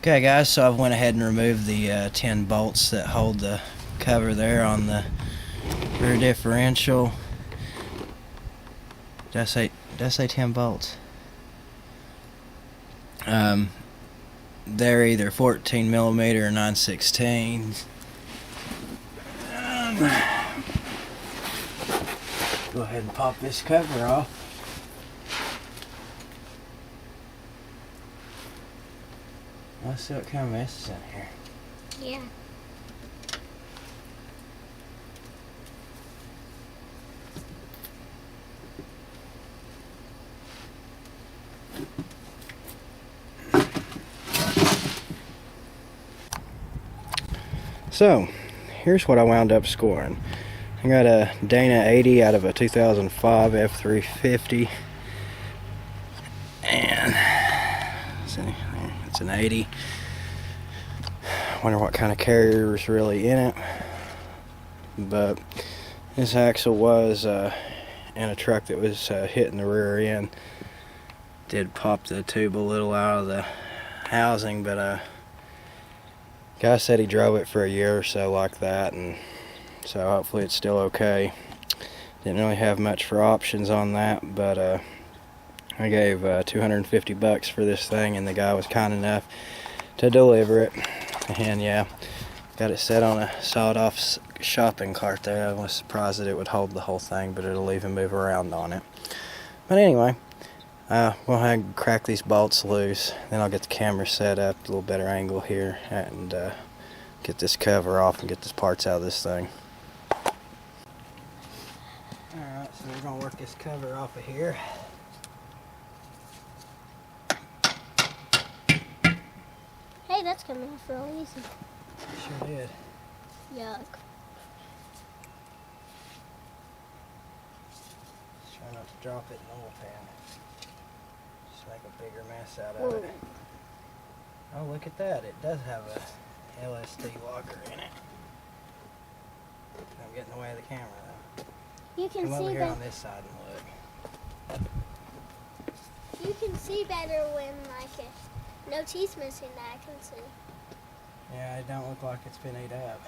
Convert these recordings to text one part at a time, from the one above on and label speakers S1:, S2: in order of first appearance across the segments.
S1: Okay guys, so I've went ahead and removed the 10 bolts that hold the cover there on the rear differential. Did I say 10 bolts? They're either 14 millimeter or 9/16. Go ahead and pop this cover off. Let's see what kind of mess is in here.
S2: Yeah.
S1: So, here's what I wound up scoring. I got a Dana 80 out of a 2005 F350. And it's an 80. Wonder what kind of carrier is really in it. But this axle was in a truck that was hitting the rear end. Did pop the tube a little out of the housing, but guy said he drove it for a year or so like that, and so hopefully it's still okay. Didn't really have much for options on that, but I gave $250 for this thing, and the guy was kind enough to deliver it. And yeah, got it set on a sawed-off shopping cart there. I was surprised that it would hold the whole thing, but it'll even move around on it. But anyway, we'll go ahead and crack these bolts loose. Then I'll get the camera set up at a little better angle here, and get this cover off and get the parts out of this thing. Alright, so we're going to work this cover off of here.
S2: Hey, that's coming off real easy.
S1: Sure did.
S2: Yuck.
S1: Just try not to drop it in the oil pan. Just make a bigger mess out of
S2: Whoa.
S1: it. Oh, look at that. It does have a LST locker in it. Don't get in the way of the camera though.
S2: You can
S1: Come over
S2: see
S1: here
S2: better.
S1: on this side and look.
S2: You can see better when no teeth missing that I can see.
S1: Yeah, it don't look like it's been ate up.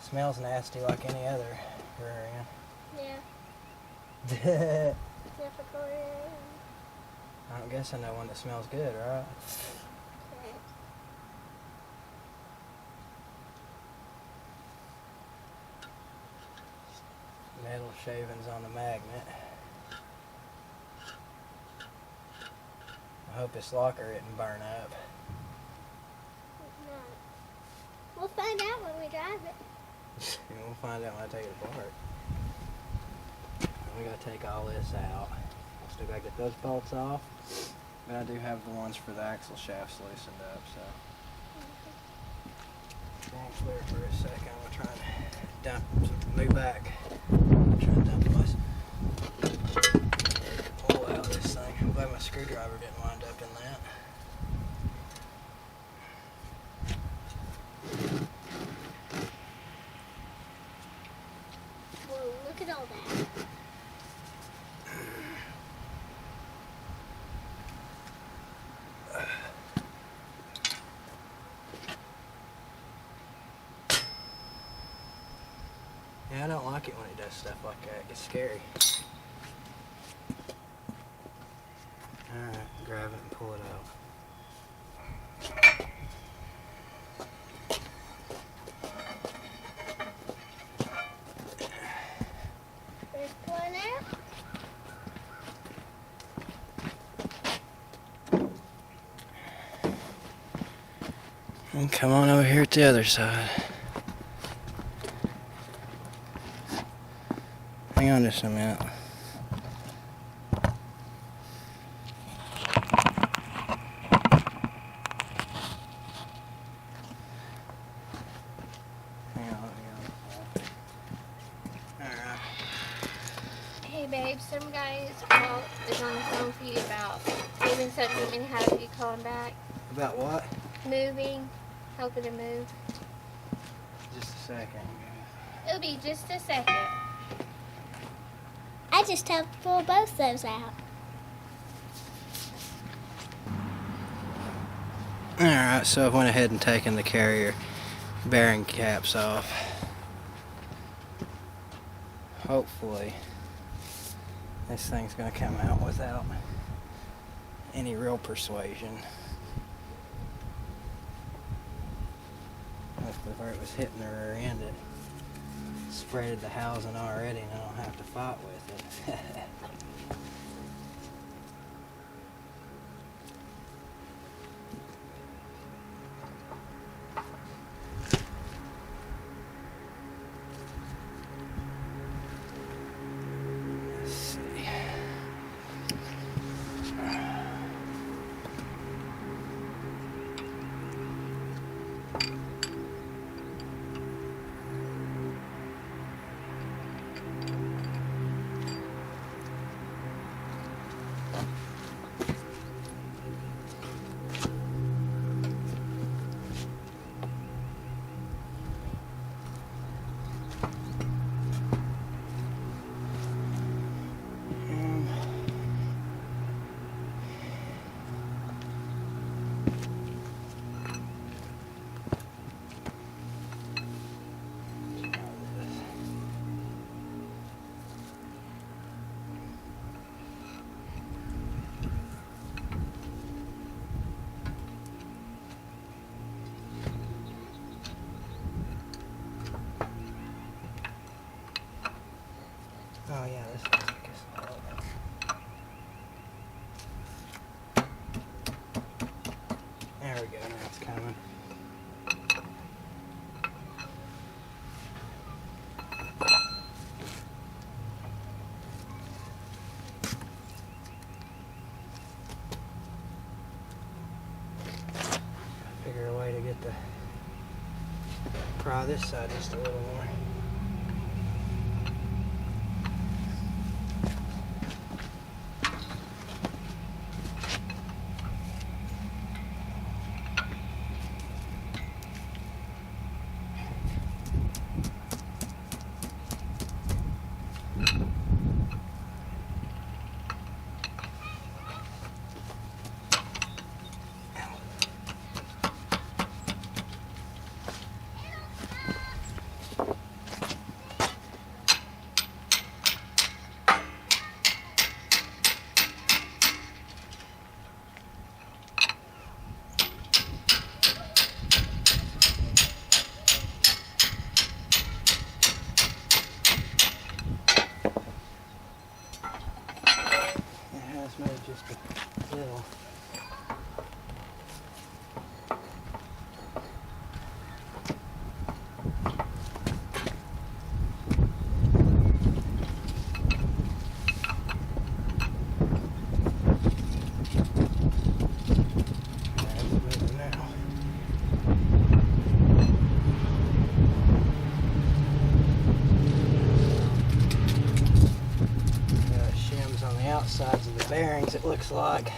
S1: Smells nasty like any other rear
S2: Yeah.
S1: end.
S2: Difficult.
S1: I don't guess I know one that smells good, right?
S2: Correct.
S1: Metal shavings on the magnet. I hope this locker isn't burn up.
S2: No. We'll find out when we drive it.
S1: We'll find out when I take it apart. We gotta take all this out. I'll still gotta get those bolts off. But I do have the ones for the axle shafts loosened up, so. Wrong clear for a second. I'm gonna try and dump some new back. I'm trying to dump this oil out of this thing. I'm glad my screwdriver didn't wind up in that.
S2: Whoa, look at all that.
S1: Yeah, I don't like it when it does stuff like that. It gets scary. Alright, grab it and pull it out.
S2: There's one out.
S1: And come on over here at the other side. Hang on just a minute. Hang on. Alright.
S2: Hey babe, some guys is on the phone for you about moving something and having you call him back.
S1: About what?
S2: Moving, helping to move.
S1: Just a second.
S2: It'll be just a second. I just helped pull both those out.
S1: Alright, so I went ahead and taken the carrier bearing caps off. Hopefully this thing's going to come out without any real persuasion. Hopefully where it was hitting the rear end, it spreaded the housing already and I don't have to fight with it. Let's see. Oh yeah, this looks like it's a little bit. There we go, now it's coming. Figure a way to get the pry this side just a little more. Maybe just a little. That's moving now. Shims on the outsides of the bearings, it looks like.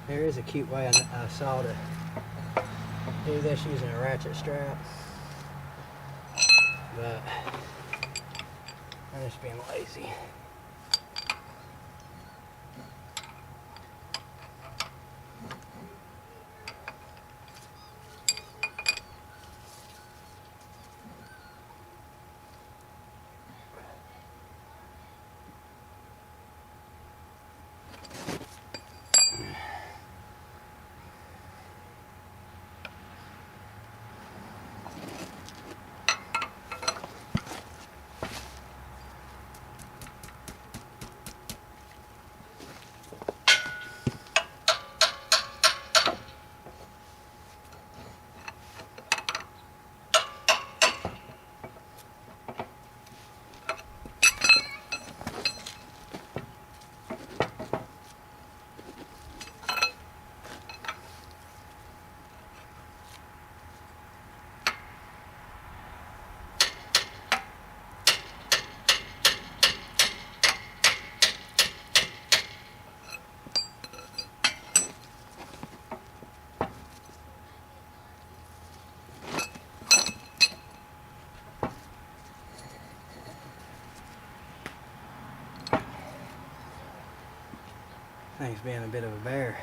S1: There is a cute way I saw to do this using a ratchet strap, but I'm just being lazy. Thing's being a bit of a bear.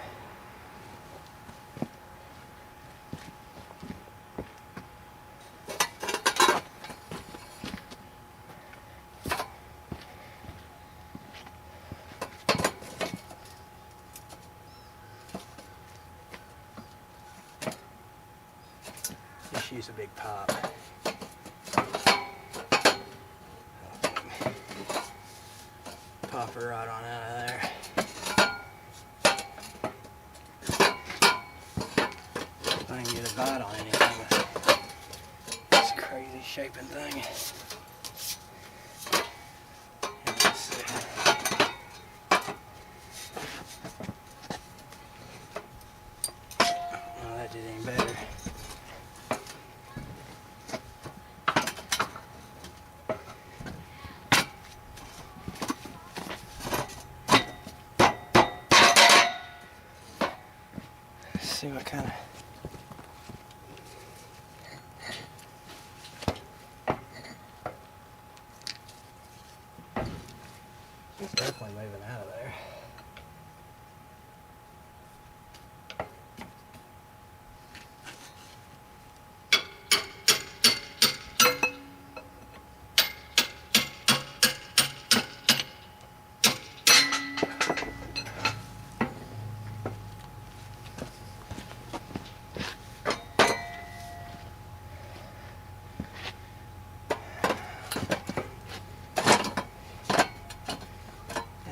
S1: Just use a big pop. Pop her right on out of there. If I can get a bite on anything with this crazy shaping thing. Let's see. Oh, that did any better. See what kind of it's definitely moving out of there.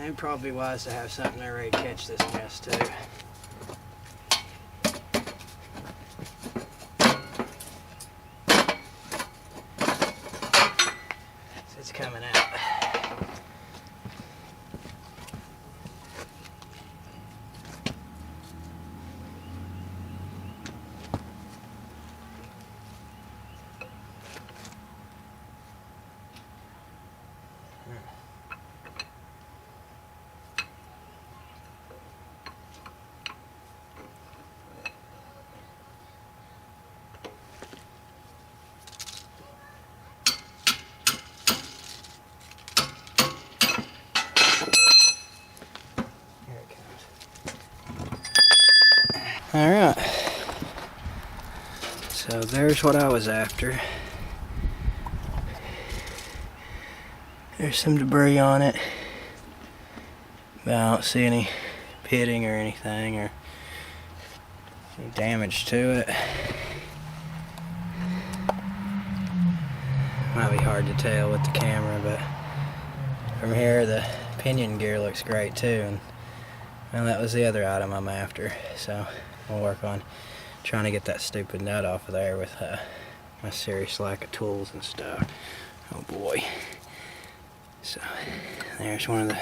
S1: It'd probably be wise to have something there ready to catch this mess too. So it's coming out. Alright, so there's what I was after. There's some debris on it, but I don't see any pitting or anything or any damage to it. Might be hard to tell with the camera, but from here the pinion gear looks great too. And well, that was the other item I'm after, so we'll work on trying to get that stupid nut off of there with my serious lack of tools and stuff. Oh boy. So there's one of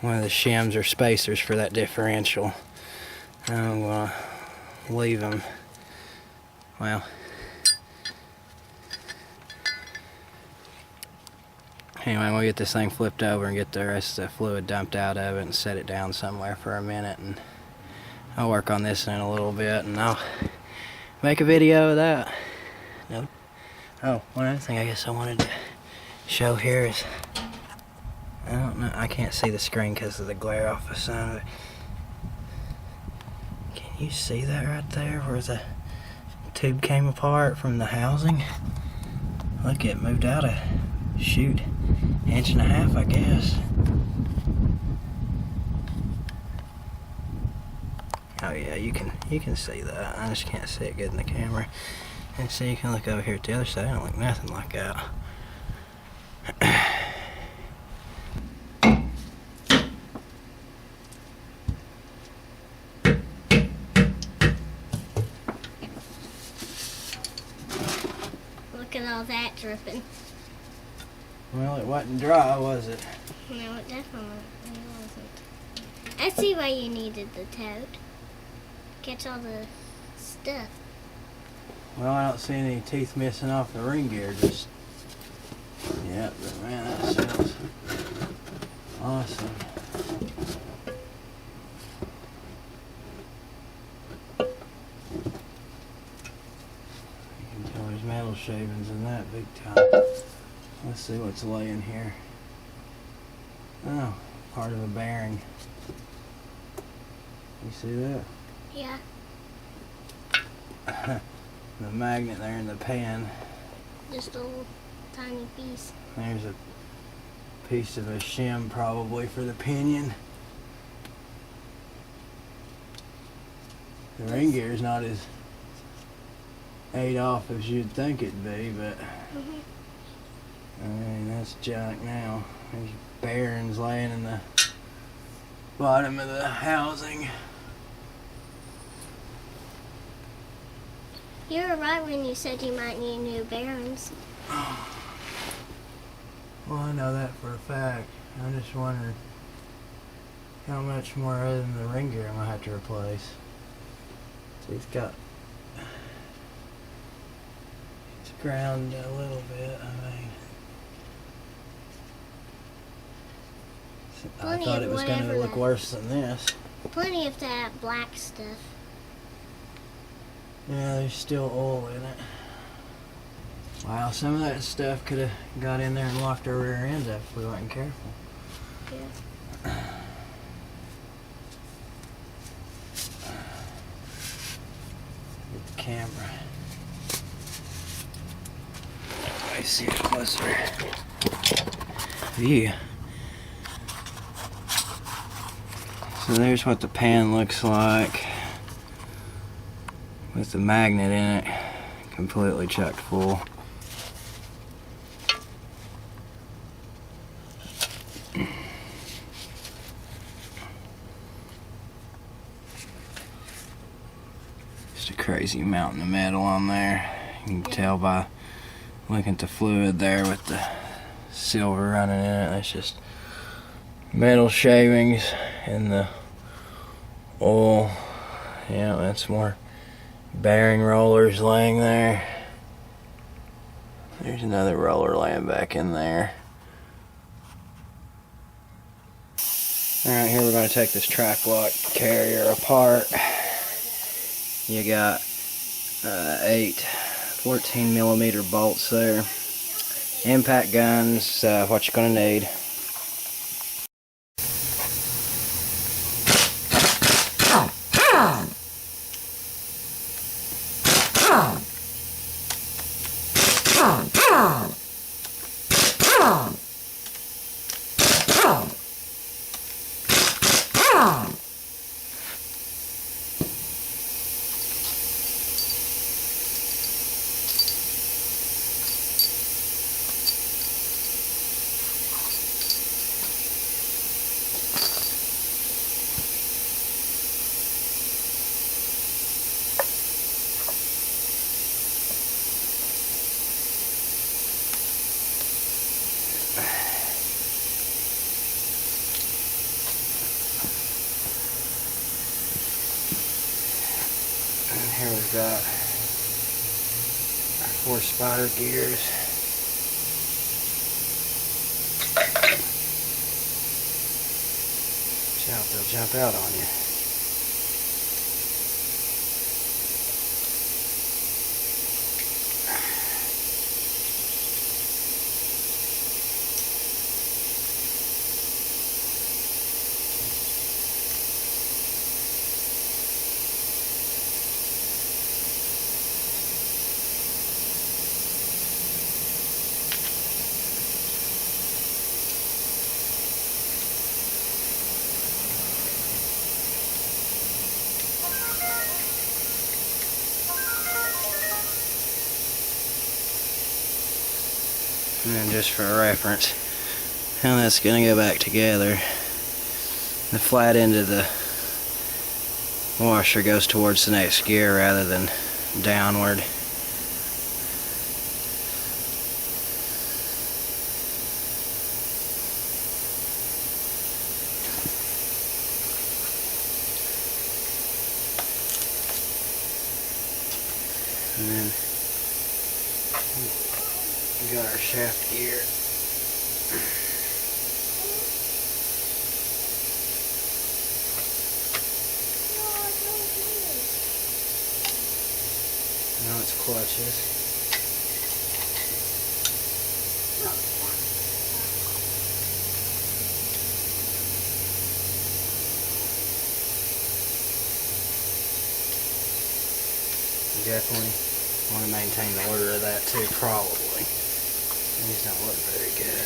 S1: the shims or spacers for that differential. I'm gonna leave them, well, anyway, we'll get this thing flipped over and get the rest of the fluid dumped out of it and set it down somewhere for a minute, and I'll work on this in a little bit and I'll make a video of that. Nope. Oh, one other thing I guess I wanted to show here is, I don't know, I can't see the screen because of the glare off the side of it. Can you see that right there where the tube came apart from the housing? Look, it moved out a shoot, 1.5 inches, I guess. Oh yeah, you can see that. I just can't see it good in the camera. And see, you can look over here at the other side. It don't look nothing like that.
S2: Look at all that dripping.
S1: Well, it wasn't dry, was it?
S2: No, it definitely wasn't. I see why you needed the tote. Catch all the stuff.
S1: Well, I don't see any teeth missing off the ring gear, just... Yeah, but man, that sounds awesome. You can tell there's metal shavings in that big time. Let's see what's laying here. Oh, part of a bearing. You see that?
S2: Yeah.
S1: The magnet there in the pan.
S2: Just a little tiny piece.
S1: There's a piece of a shim probably for the pinion. The ring gear's not as ate off as you'd think it'd be, but I mean, that's junk now. There's bearings laying in the bottom of the housing.
S2: You were right when you said you might need new bearings.
S1: Well, I know that for a fact. I'm just wondering how much more other than the ring gear I'm gonna have to replace. So it's ground a little bit. I mean, I
S2: Plenty
S1: thought
S2: of
S1: it was gonna
S2: whatever
S1: look
S2: that-
S1: worse than this.
S2: Plenty of that black stuff.
S1: Yeah, there's still oil in it. Wow, some of that stuff could have got in there and locked our rear ends up if we weren't careful.
S2: Yeah.
S1: Get the camera. I see it closer. Yeah. So there's what the pan looks like with the magnet in it, completely chucked full. Just a crazy mountain of metal on there. You can tell by looking at the fluid there with the silver running in it. That's just metal shavings and the oil. Yeah, that's more bearing rollers laying there. There's another roller laying back in there. Alright, here we're going to take this track lock carrier apart. You got 8 14mm bolts there. Impact guns, what you're going to need. And here we've got our 4 spider gears. Watch out, they'll jump out on you. And then just for a reference, how that's going to go back together. The flat end of the washer goes towards the next gear rather than downward. And then we got our shaft gear. Now it's clutches. definitely want to maintain the order of that too, probably. These don't look very good.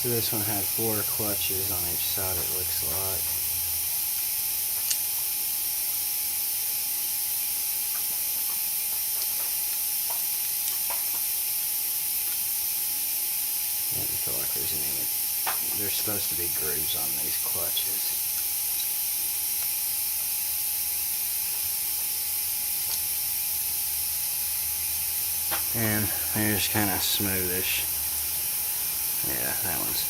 S1: So this one had 4 clutches on each side, it looks like. I didn't feel like there's supposed to be grooves on these clutches. And they're just kind of smoothish. Yeah, that one's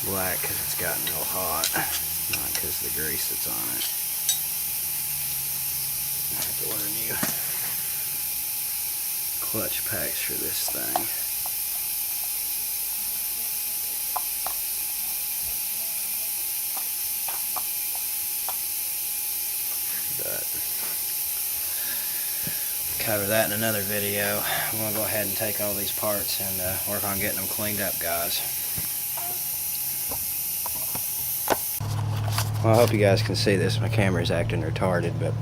S1: black because it's gotten real hot, not because of the grease that's on it. I have to order new clutch packs for this thing. But cover that in another video. I'm going to go ahead and take all these parts and work on getting them cleaned up, guys. Well, I hope you guys can see this. My camera's acting retarded, but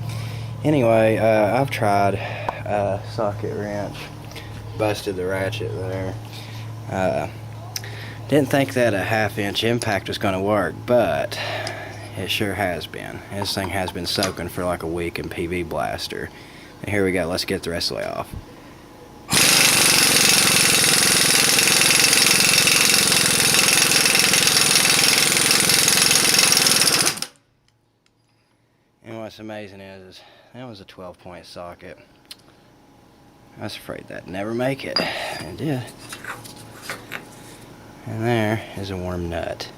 S1: anyway, I've tried a socket wrench, busted the ratchet there. Didn't think that a 1/2 inch impact was going to work, but it sure has been. This thing has been soaking for like a week in PV Blaster. And here we go, let's get the rest of the way off. And what's amazing is that was a 12-point socket. I was afraid that'd never make it. It did. And there is a worm nut.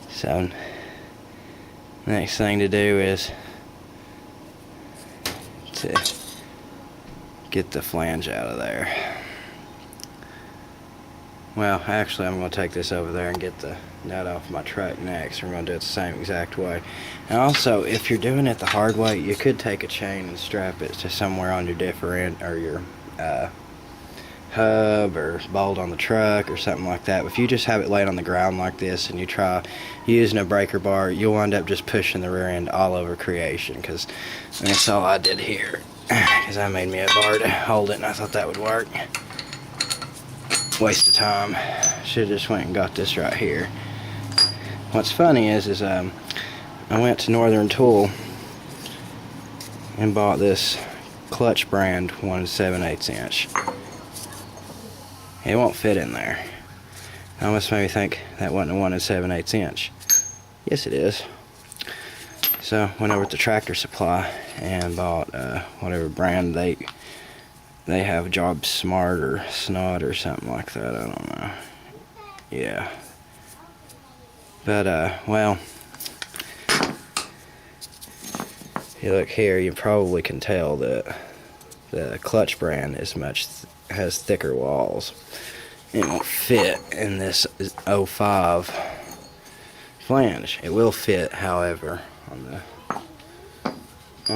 S1: So, next thing to do is to get the flange out of there. Well, actually I'm going to take this over there and get the nut off my truck next. We're going to do it the same exact way. And also, if you're doing it the hard way, you could take a chain and strap it to somewhere on your different or your hub or bolt on the truck or something like that. If you just have it laid on the ground like this and you try using a breaker bar, you'll wind up just pushing the rear end all over creation, because that's all I did here, because I made me a bar to hold it and I thought that would work. Waste of time. Should have just went and got this right here. What's funny is I went to Northern Tool and bought this clutch brand 1 7/8 inch. It won't fit in there. It almost made me think that wasn't a 1 7/8 inch. Yes, it is. So went over to Tractor Supply and bought whatever brand they have, Job Smart or Snot or something like that. I don't know. Yeah. But well, if you look here, you probably can tell that the clutch brand has thicker walls. It won't fit in this 05 flange. It will fit, however, on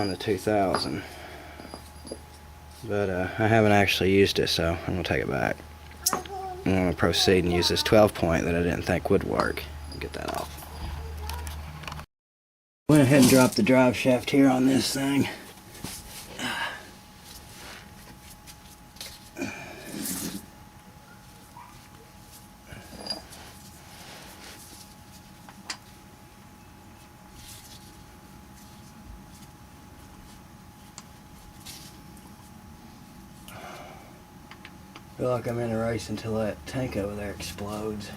S1: the 2000. But I haven't actually used it, so I'm gonna take it back. I'm gonna proceed and use this 12 point that I didn't think would work. Get that off. Went ahead and dropped the drive shaft here on this thing. Feel like I'm in a race until that tank over there explodes.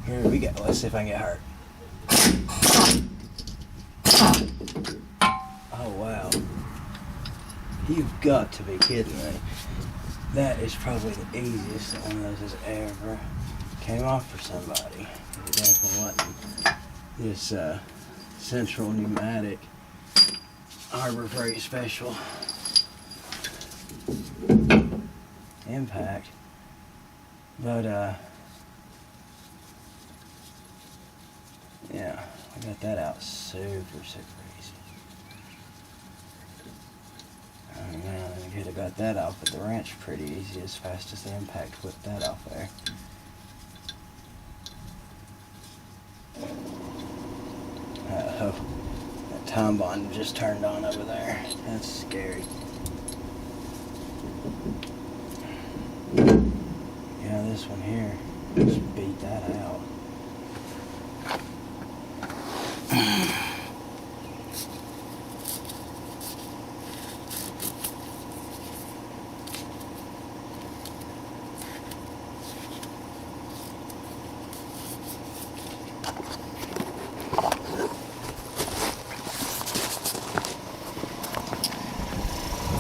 S1: Here we go. Let's see if I can get hurt. Oh wow. You've got to be kidding me. That is probably the easiest that one of those has ever came off for somebody. It definitely wasn't this central pneumatic Harbor Freight special impact. But yeah, I got that out super easy. Oh man, I could have got that off with the wrench pretty easy, as fast as the impact whipped that off there. Oh, that time bond just turned on over there. That's scary. Yeah, this one here just beat that out.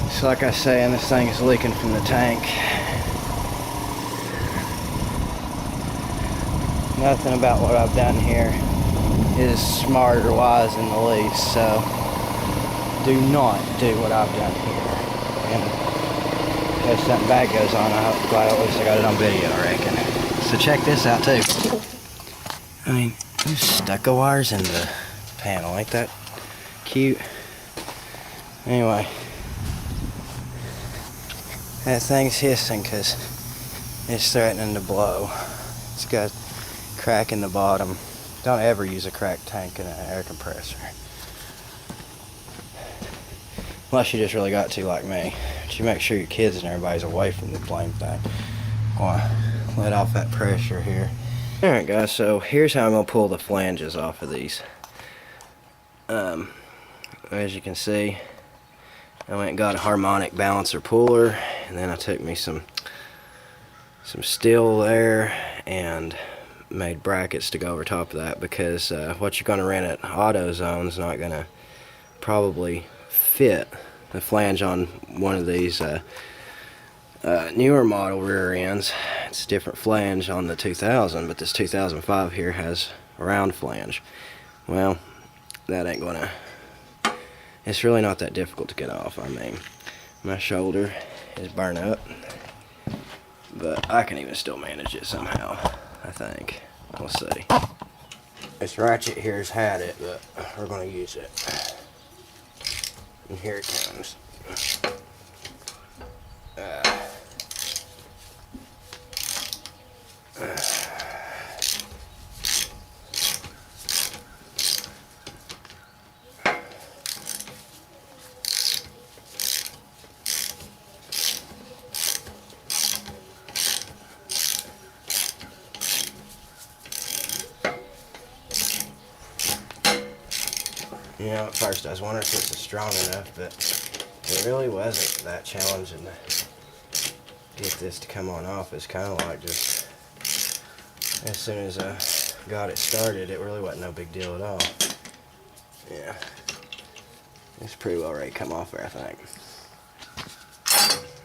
S1: So like I say, and this thing is leaking from the tank. Nothing about what I've done here is smart or wise in the least, so do not do what I've done here. And in case something bad goes on, I'm glad at least I got it on video, I reckon. So check this out too. I mean, those stucco wires in the panel, ain't that cute? Anyway, that thing's hissing because it's threatening to blow. It's got a crack in the bottom. Don't ever use a cracked tank in an air compressor. Unless you just really got to, like me. But you make sure your kids and everybody's away from the blame thing. Let off that pressure here. Alright guys, so here's how I'm going to pull the flanges off of these. As you can see, I went and got a harmonic balancer puller, and then I took me some steel there and made brackets to go over top of that, because what you're going to rent at AutoZone is not going to probably fit the flange on one of these newer model rear ends. It's a different flange on the 2000, but this 2005 here has a round flange. Well, that ain't gonna It's really not that difficult to get off. I mean, my shoulder is burnt up, but I can even still manage it somehow, I think. We'll see. This ratchet here's had it, but we're going to use it. And here it comes. You know, at first I was wondering if this was strong enough, but it really wasn't that challenging to get this to come on off. It's kind of like just, as soon as I got it started, it really wasn't no big deal at all. Yeah, it's pretty well ready to come off there, I think.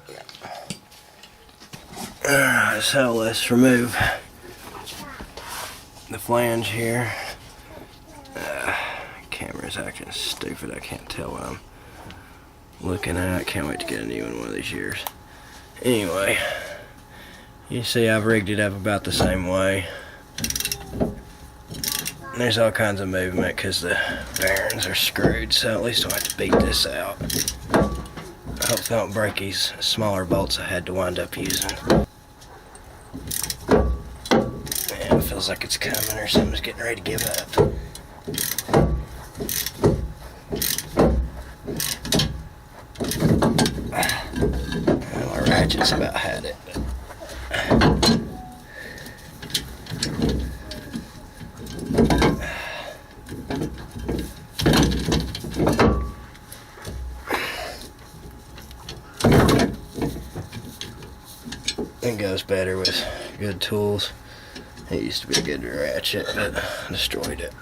S1: Yeah. Alright, so let's remove the flange here. Camera's acting stupid. I can't tell what I'm looking at. Can't wait to get a new one of these years. Anyway, you see I've rigged it up about the same way. There's all kinds of movement because the bearings are screwed, so at least I'll have to beat this out. I hope they don't break these smaller bolts I had to wind up using. Man, it feels like it's coming or something's getting ready to give up. My ratchet's about had it. It goes better with good tools. It used to be a good ratchet, but I destroyed it.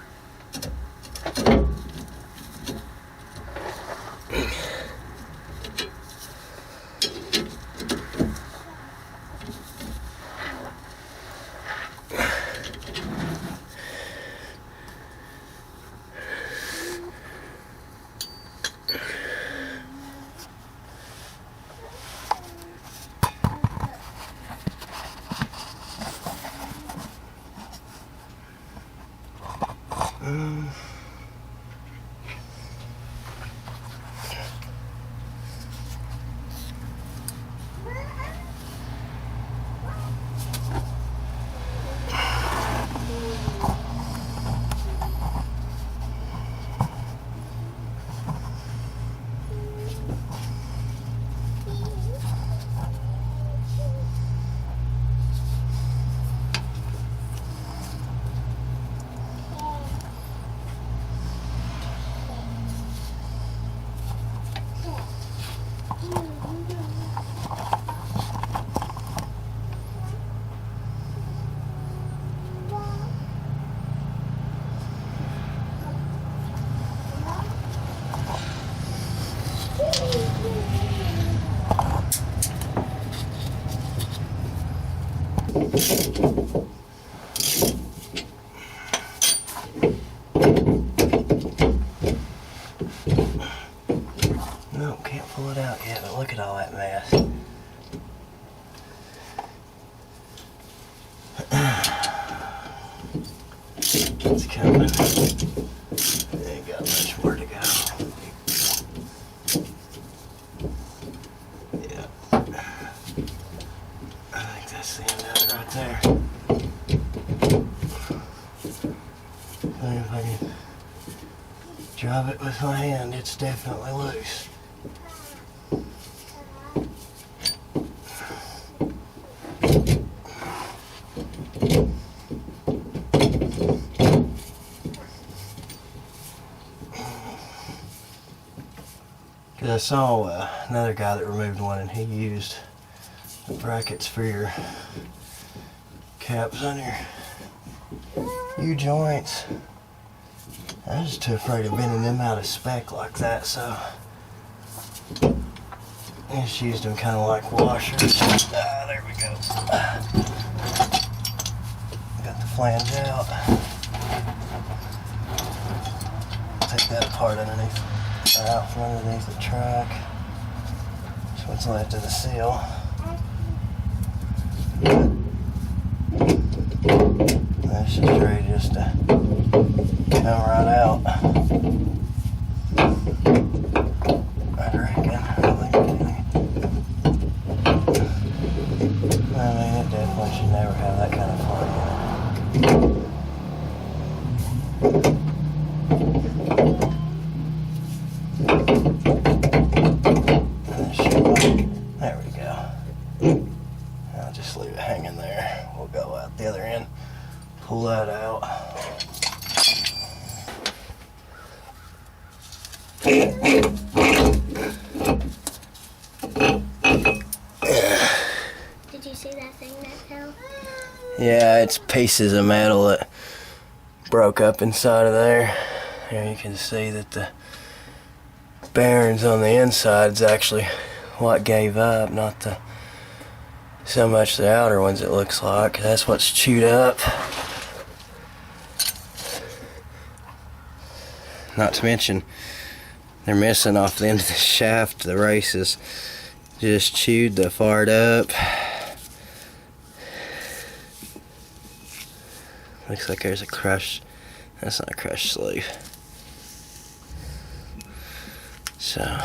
S1: No, can't pull it out yet, but look at all that mess. It's coming. Ain't got much more to go. Yeah. I think that's the end of it right there. If I can drive it with my hand, it's definitely loose. I saw another guy that removed one, and he used the brackets for your caps on your U-joints. I was just too afraid of bending them out of spec like that, so I just used them kind of like washers. There we go. Got the flange out. Take that apart underneath. out from underneath the truck. That's what's left of the seal. That's just ready just to come right out. I reckon. I mean, it definitely should never have that kind of fun in it. There we go. I'll just leave it hanging there. We'll go out the other end, pull that out.
S2: Did you see that thing that fell?
S1: Yeah, it's pieces of metal that broke up inside of there. Here you can see that the bearings on the inside is actually what gave up, not so much the outer ones, it looks like. That's what's chewed up. Not to mention, they're missing off the end of the shaft. The races just chewed the fart up. Looks like there's a crush. That's not a crushed sleeve. So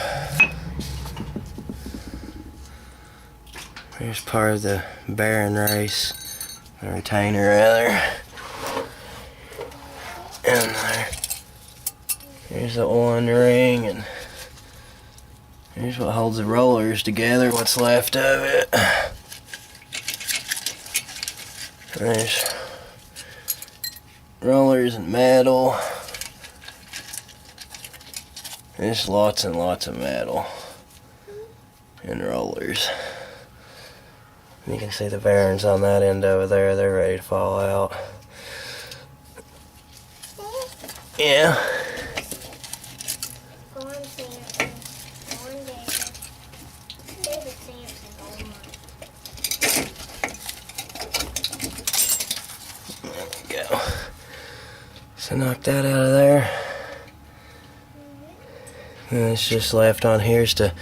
S1: here's part of the bearing race, the retainer rather. And here's the on ring, and here's what holds the rollers together, what's left of it. There's rollers and metal. There's lots and lots of metal and rollers. And you can see the bearings on that end over there, they're ready to fall out. Yeah. There we go. So knock that out of there. And it's just left on here is to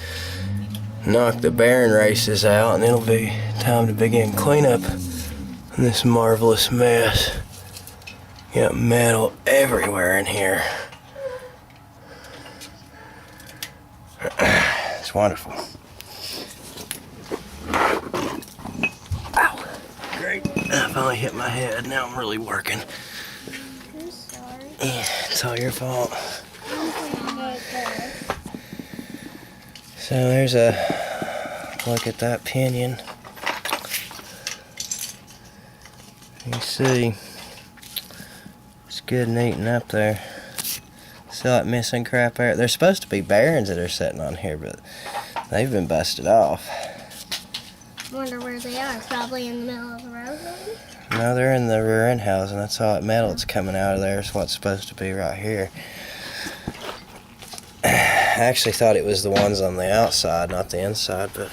S1: knock the bearing races out, and it'll be time to begin cleanup on this marvelous mess. Got metal everywhere in here. It's wonderful. Ow! Great. I finally hit my head. Now I'm really working.
S2: I'm sorry.
S1: Yeah, it's all your fault. So there's a look at that pinion. You see, it's good and eaten up there. See that missing crap there? There's supposed to be bearings that are sitting on here, but they've been busted off.
S2: Wonder where they are. Probably in the middle of the road, maybe?
S1: No, they're in the rear end housing. That's all that metal that's coming out of there is what's supposed to be right here. I actually thought it was the ones on the outside, not the inside, but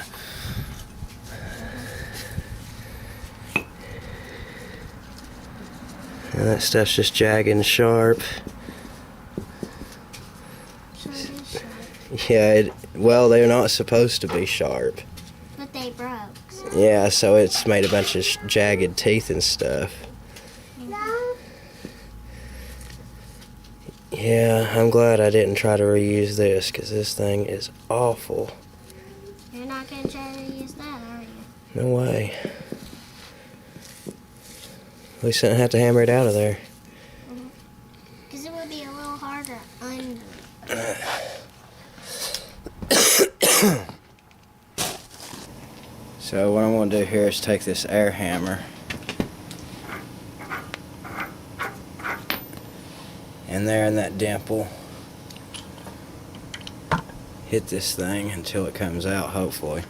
S1: and that stuff's just jagged and sharp. Yeah, well, they're not supposed to be sharp.
S2: But they broke. So.
S1: Yeah, so it's made a bunch of jagged teeth and stuff. Yeah, I'm glad I didn't try to reuse this, because this thing is awful.
S2: You're not going to try to use that, are you?
S1: No way. At least I didn't have to hammer it out of there.
S2: Because it would be a little harder under.
S1: So what I'm going to do here is take this air hammer and there in that dimple, hit this thing until it comes out, hopefully.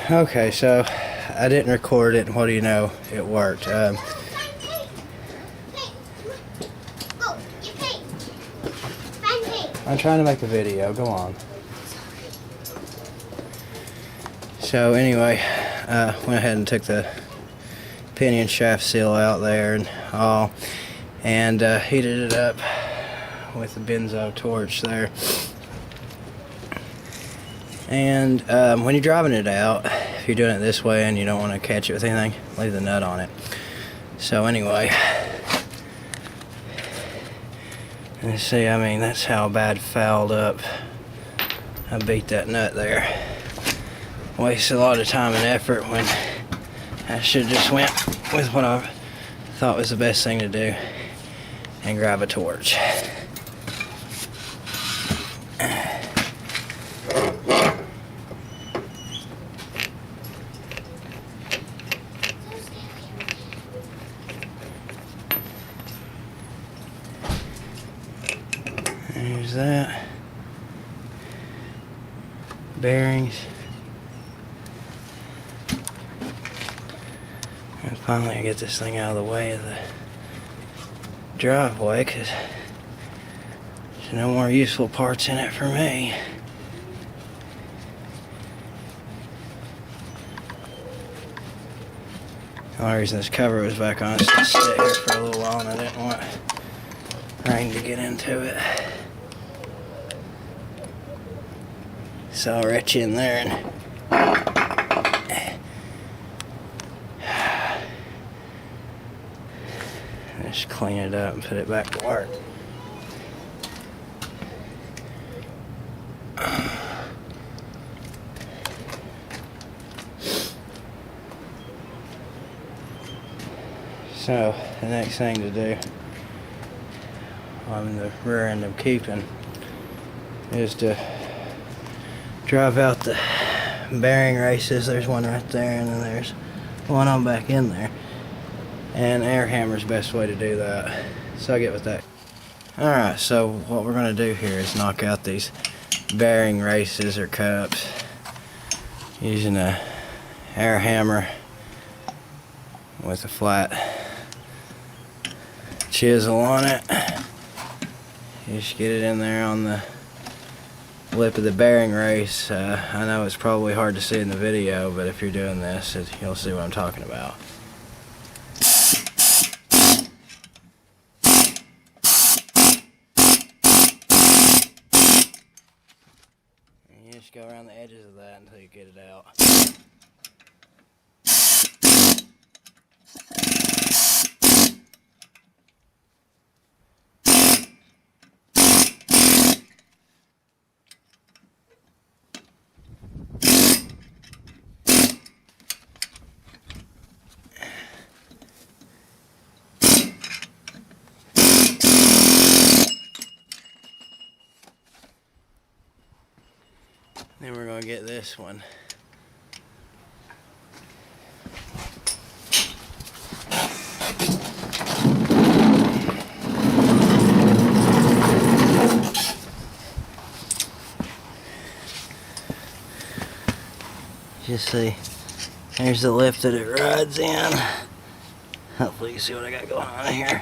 S1: Okay, so I didn't record it, and what do you know? It worked. I'm trying to make a video. Go on. So anyway, went ahead and took the pinion shaft seal out there and all, and heated it up with the benzo torch there. And when you're driving it out, if you're doing it this way and you don't want to catch it with anything, leave the nut on it. So anyway, you see, I mean, that's how bad fouled up I beat that nut there. Wasted a lot of time and effort when I should have just went with what I thought was the best thing to do and grab a torch. There's that. Bearings. And finally I get this thing out of the way of the driveway, because there's no more useful parts in it for me. The only reason this cover was back on is to sit here for a little while, and I didn't want rain to get into it. So I'll reach in there and just clean it up and put it back to work. So the next thing to do on the rear end I'm keeping is to drive out the bearing races. There's one right there, and then there's one on back in there. And air hammer's the best way to do that. So I'll get with that. Alright, so what we're going to do here is knock out these bearing races or cups using a air hammer with a flat chisel on it. You just get it in there on the lip of the bearing race. I know it's probably hard to see in the video, but if you're doing this, you'll see what I'm talking about. And you just go around the edges of that until you get it out. Then we're going to get this one. Just see, there's the lip that it rides in. Hopefully you see what I got going on here.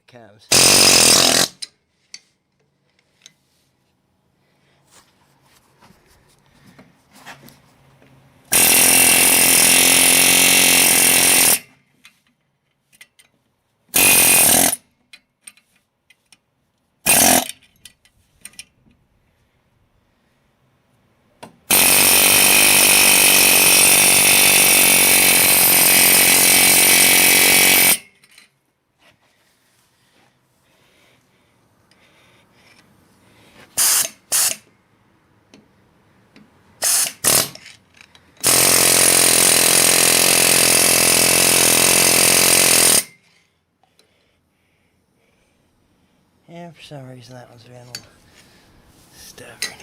S1: Comes. Yeah, for some reason that one's been a little stubborn.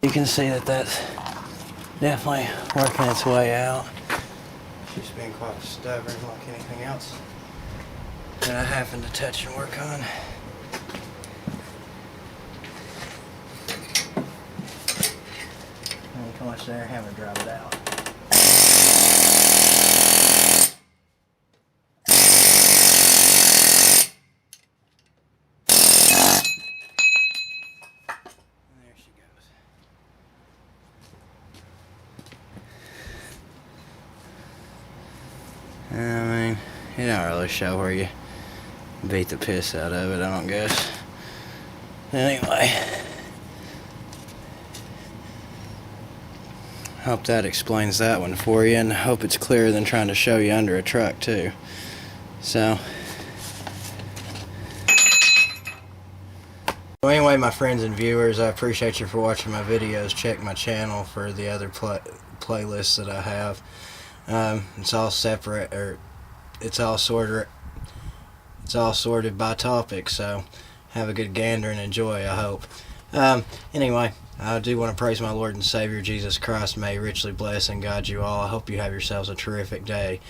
S1: You can see that that's definitely working its way out. It's just been quite stubborn like anything else that I happen to touch and work on. And come watch there, have it drive it out. And there she goes. I mean, it don't really show where you beat the piss out of it, I don't guess. Anyway, hope that explains that one for you, and hope it's clearer than trying to show you under a truck too. So anyway, my friends and viewers, I appreciate you for watching my videos. Check my channel for the other playlists that I have. It's all separate, or it's all sorted by topic, so have a good gander and enjoy, I hope. Anyway, I do want to praise my Lord and Savior Jesus Christ. May He richly bless and guide you all. I hope you have yourselves a terrific day.